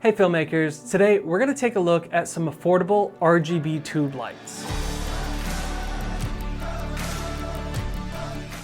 Hey filmmakers, today we're going to take a look at some affordable RGB tube lights.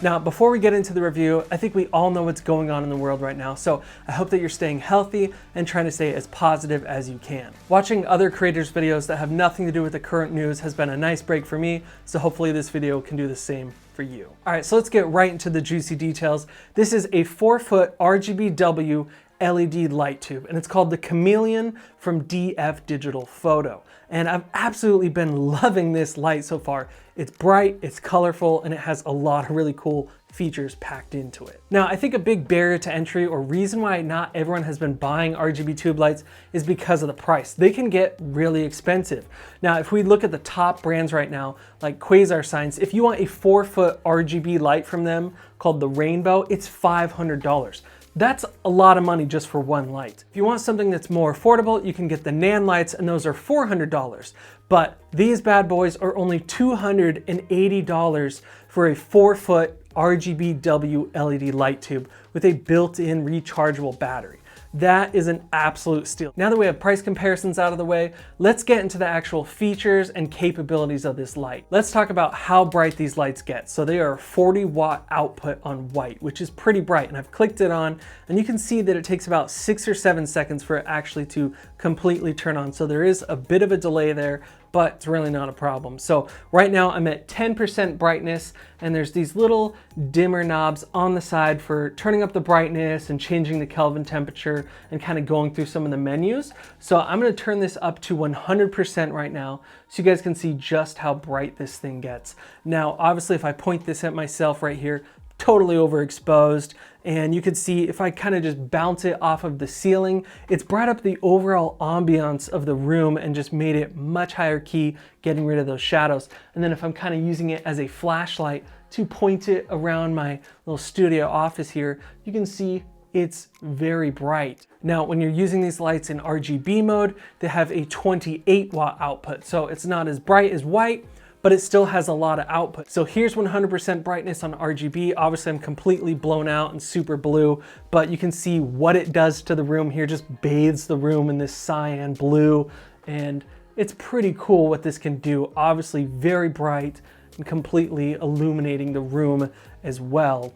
Now, before we get into the review, I think we all know what's going on in the world right now, so I hope that you're staying healthy and trying to stay as positive as you can. Watching other creators' videos that have nothing to do with the current news has been a nice break for me, so hopefully this video can do the same for you. All right, so let's get right into the juicy details. This is a 4-foot RGBW LED light tube, and it's called the Chameleon from DF DigitalFoto. And I've absolutely been loving this light so far. It's bright, it's colorful, and it has a lot of really cool features packed into it. Now, I think a big barrier to entry or reason why not everyone has been buying RGB tube lights is because of the price. They can get really expensive. Now, if we look at the top brands right now, like Quasar Science, if you want a 4-foot RGB light from them called the Rainbow, it's $500. That's a lot of money just for one light. If you want something that's more affordable, you can get the Nanlights, and those are $400. But these bad boys are only $280 for a 4-foot RGBW LED light tube with a built-in rechargeable battery. That is an absolute steal. Now that we have price comparisons out of the way, let's get into the actual features and capabilities of this light. Let's talk about how bright these lights get. So they are 40-watt output on white, which is pretty bright, and I've clicked it on, and you can see that it takes about 6 or 7 seconds for it actually to completely turn on. So there is a bit of a delay there, but it's really not a problem. So right now I'm at 10% brightness, and there's these little dimmer knobs on the side for turning up the brightness and changing the Kelvin temperature and kind of going through some of the menus. So I'm gonna turn this up to 100% right now so you guys can see just how bright this thing gets. Now, obviously if I point this at myself right here, totally overexposed, and you can see if I kind of just bounce it off of the ceiling, it's brought up the overall ambiance of the room and just made it much higher key, getting rid of those shadows. And then if I'm kind of using it as a flashlight to point it around my little studio office here, you can see it's very bright. Now, when you're using these lights in RGB mode, they have a 28-watt output, so it's not as bright as white, but it still has a lot of output. So here's 100% brightness on RGB. Obviously I'm completely blown out and super blue, but you can see what it does to the room here, just bathes the room in this cyan blue, and it's pretty cool what this can do. Obviously very bright and completely illuminating the room as well,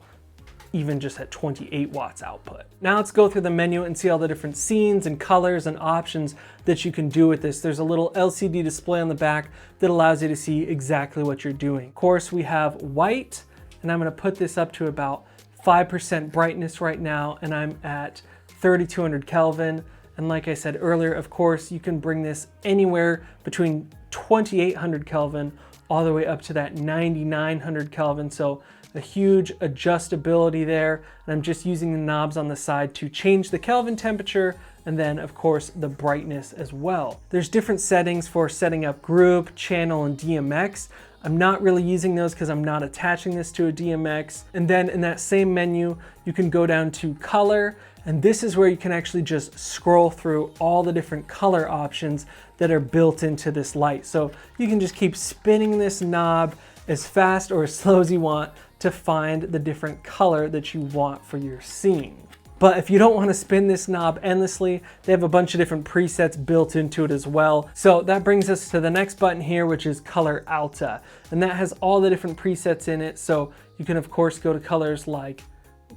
even just at 28 watts output. Now let's go through the menu and see all the different scenes and colors and options that you can do with this. There's a little LCD display on the back that allows you to see exactly what you're doing. Of course, we have white, and I'm gonna put this up to about 5% brightness right now, and I'm at 3200 Kelvin. And like I said earlier, of course, you can bring this anywhere between 2800 Kelvin all the way up to that 9900 Kelvin. So a huge adjustability there. And I'm just using the knobs on the side to change the Kelvin temperature, and then of course the brightness as well. There's different settings for setting up group, channel, and DMX. I'm not really using those because I'm not attaching this to a DMX. And then in that same menu, you can go down to color, and this is where you can actually just scroll through all the different color options that are built into this light. So you can just keep spinning this knob as fast or as slow as you want to find the different color that you want for your scene. But if you don't want to spin this knob endlessly, they have a bunch of different presets built into it as well. So that brings us to the next button here, which is Color Alta. And that has all the different presets in it. So you can of course go to colors like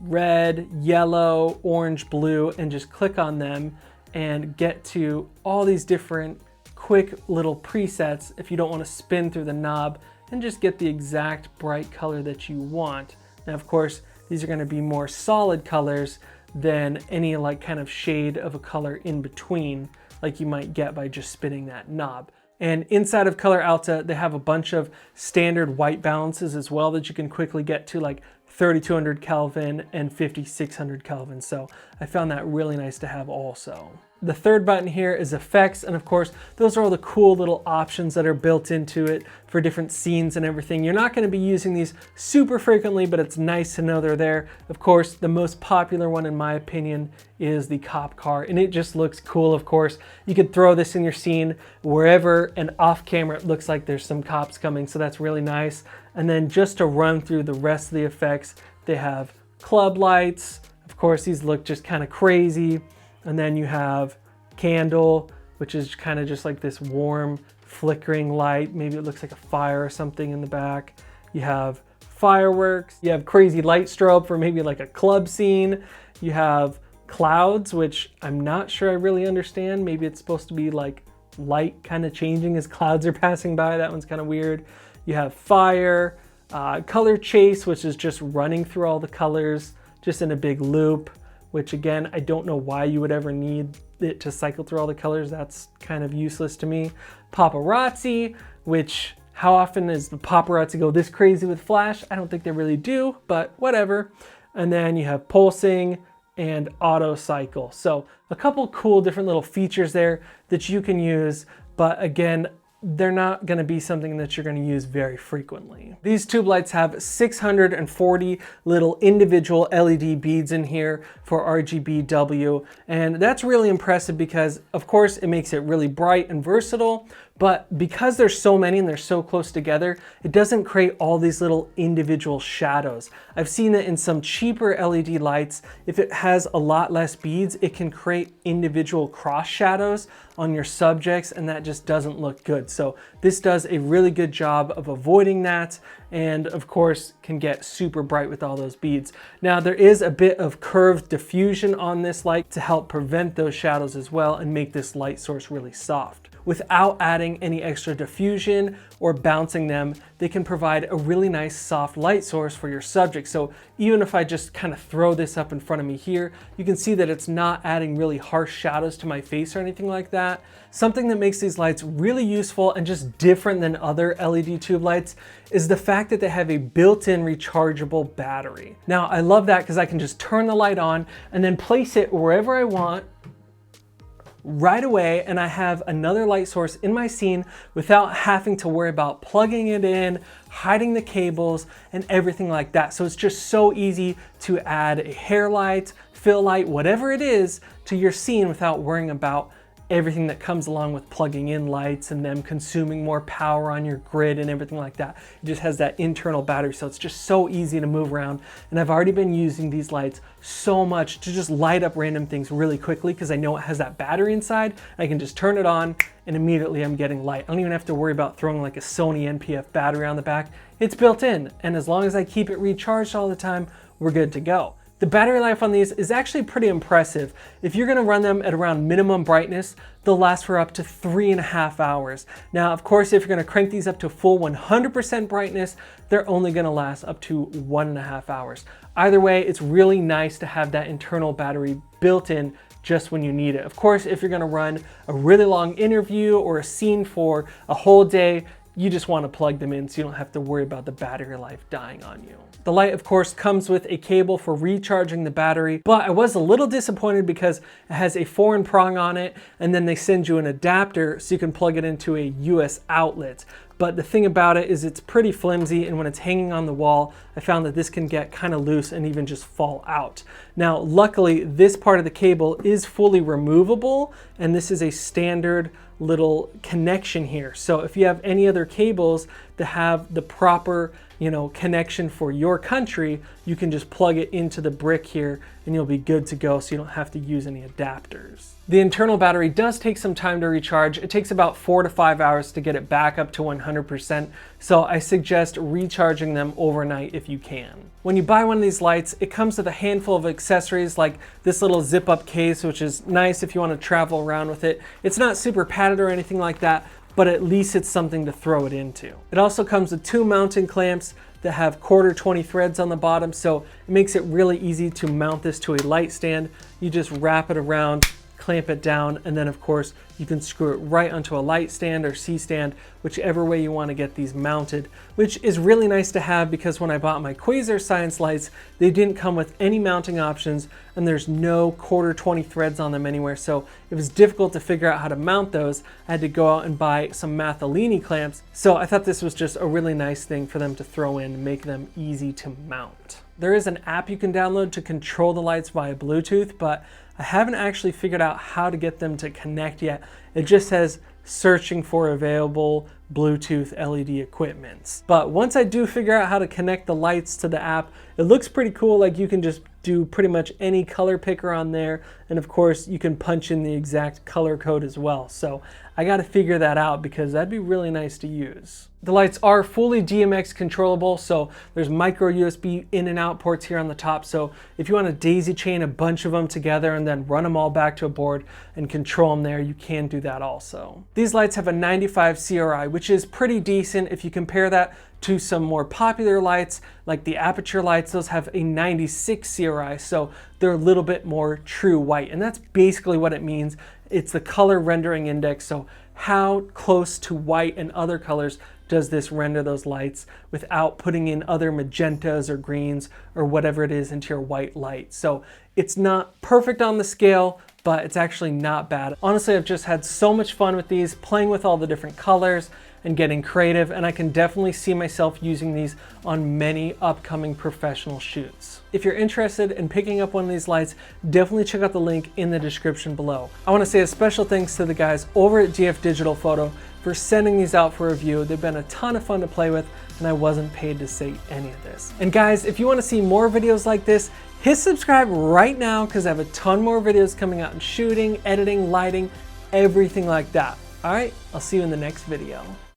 red, yellow, orange, blue, and just click on them and get to all these different quick little presets if you don't want to spin through the knob, and just get the exact bright color that you want. Now, of course, these are going to be more solid colors than any like kind of shade of a color in between, like you might get by just spinning that knob. And inside of Color Alta, they have a bunch of standard white balances as well that you can quickly get to, like 3200 Kelvin and 5600 Kelvin. So I found that really nice to have also. The third button here is effects, and of course those are all the cool little options that are built into it for different scenes and everything. You're not going to be using these super frequently, but it's nice to know they're there. Of course, the most popular one in my opinion is the cop car, and it just looks cool. Of course, you could throw this in your scene wherever, and off camera it looks like there's some cops coming, so that's really nice. And then just to run through the rest of the effects, they have club lights. Of course, these look just kind of crazy. And then you have candle, which is kind of just like this warm flickering light. Maybe it looks like a fire or something in the back. You have fireworks. You have crazy light strobe for maybe like a club scene. You have clouds, which I'm not sure I really understand. Maybe it's supposed to be like light kind of changing as clouds are passing by. That one's kind of weird. You have fire, color chase, which is just running through all the colors just in a big loop, which again, I don't know why you would ever need it to cycle through all the colors. That's kind of useless to me. Paparazzi, which how often does the paparazzi go this crazy with flash? I don't think they really do, but whatever. And then you have pulsing and auto cycle. So a couple cool different little features there that you can use, but again, they're not going to be something that you're going to use very frequently. These tube lights have 640 little individual LED beads in here for RGBW, and that's really impressive because of course it makes it really bright and versatile, but because there's so many and they're so close together, it doesn't create all these little individual shadows. I've seen it in some cheaper LED lights. If it has a lot less beads, it can create individual cross shadows on your subjects, and that just doesn't look good. So this does a really good job of avoiding that, and of course can get super bright with all those beads. Now there is a bit of curved diffusion on this light to help prevent those shadows as well and make this light source really soft. Without adding any extra diffusion or bouncing them, they can provide a really nice soft light source for your subject. So even if I just kind of throw this up in front of me here, you can see that it's not adding really harsh shadows to my face or anything like that. Something that makes these lights really useful and just different than other LED tube lights is the fact that they have a built-in rechargeable battery. Now I love that because I can just turn the light on and then place it wherever I want right away, and I have another light source in my scene without having to worry about plugging it in, hiding the cables, and everything like that. So it's just so easy to add a hair light, fill light, whatever it is to your scene without worrying about everything that comes along with plugging in lights and them consuming more power on your grid and everything like that. It just has that internal battery, so it's just so easy to move around. And I've already been using these lights so much to just light up random things really quickly because I know it has that battery inside. I can just turn it on and immediately I'm getting light. I don't even have to worry about throwing like a Sony NPF battery on the back. It's built in, and as long as I keep it recharged all the time, we're good to go. The battery life on these is actually pretty impressive. If you're gonna run them at around minimum brightness, they'll last for up to 3.5 hours. Now, of course, if you're gonna crank these up to full 100% brightness, they're only gonna last up to 1.5 hours. Either way, it's really nice to have that internal battery built in just when you need it. Of course, if you're gonna run a really long interview or a scene for a whole day, you just want to plug them in so you don't have to worry about the battery life dying on you. The light, of course, comes with a cable for recharging the battery, but I was a little disappointed because it has a foreign prong on it, and then they send you an adapter so you can plug it into a US outlet. But the thing about it is it's pretty flimsy, and when it's hanging on the wall, I found that this can get kind of loose and even just fall out. Now, luckily, this part of the cable is fully removable, and this is a standard little connection here. So if you have any other cables that have the proper, connection for your country, you can just plug it into the brick here and you'll be good to go, so you don't have to use any adapters. The internal battery does take some time to recharge. It takes about 4 to 5 hours to get it back up to 100%, so I suggest recharging them overnight if you can. When you buy one of these lights, it comes with a handful of accessories like this little zip up case, which is nice if you want to travel around with it. It's not super padded or anything like that, but at least it's something to throw it into. It also comes with 2 mounting clamps that have 1/4 20 threads on the bottom, so it makes it really easy to mount this to a light stand. You just wrap it around, clamp it down, and then of course you can screw it right onto a light stand or C-stand, whichever way you want to get these mounted, which is really nice to have because when I bought my Quasar Science lights, they didn't come with any mounting options and there's no 1/4 20 threads on them anywhere, so it was difficult to figure out how to mount those. I had to go out and buy some Mathellini clamps, so I thought this was just a really nice thing for them to throw in and make them easy to mount. There is an app you can download to control the lights via Bluetooth, but I haven't actually figured out how to get them to connect yet. It just says searching for available Bluetooth LED equipments. But once I do figure out how to connect the lights to the app, it looks pretty cool. Like you can just do pretty much any color picker on there. And of course, you can punch in the exact color code as well. So I got to figure that out because that'd be really nice to use. The lights are fully DMX controllable, so there's micro USB in and out ports here on the top. So if you want to daisy chain a bunch of them together and then run them all back to a board and control them there, you can do that also. These lights have a 95 CRI, which is pretty decent if you compare that to some more popular lights like the aperture lights. Those have a 96 CRI, so they're a little bit more true white, and that's basically what it means. It's the color rendering index, so how close to white and other colors does this render those lights without putting in other magentas or greens or whatever it is into your white light. So it's not perfect on the scale, but it's actually not bad. Honestly, I've just had so much fun with these, playing with all the different colors and getting creative, and I can definitely see myself using these on many upcoming professional shoots. If you're interested in picking up one of these lights, definitely check out the link in the description below. I want to say a special thanks to the guys over at DF DigitalFoto for sending these out for review. They've been a ton of fun to play with, and I wasn't paid to say any of this. And guys, if you want to see more videos like this, hit subscribe right now because I have a ton more videos coming out in shooting, editing, lighting, everything like that. All right, I'll see you in the next video.